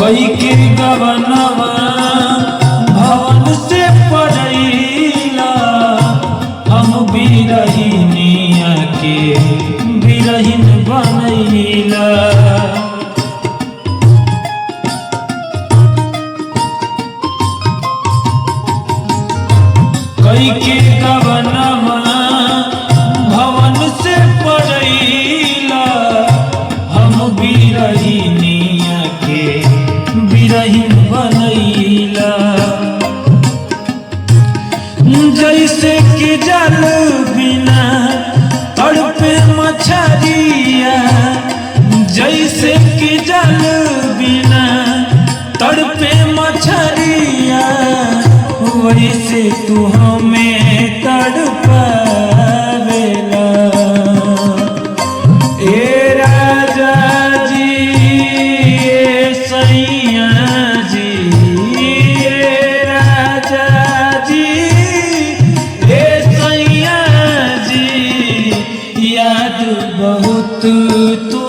कई के गवनवा भवन से पड़ैला हम बिरहिनिया के बिरहिन बनैला। कई के गवनवा भवन से पड़ैला हम बिरहिनिया के बिरहिन बनैला। जैसे कि जल बिना तड़पे मछरिया, जैसे कि जल बिना तड़पे मछरिया, वैसे तू हमें तड़पावेला। ए राजा जी ए सैया जी, ए राजा जी ए सैया जी, याद बहुत तू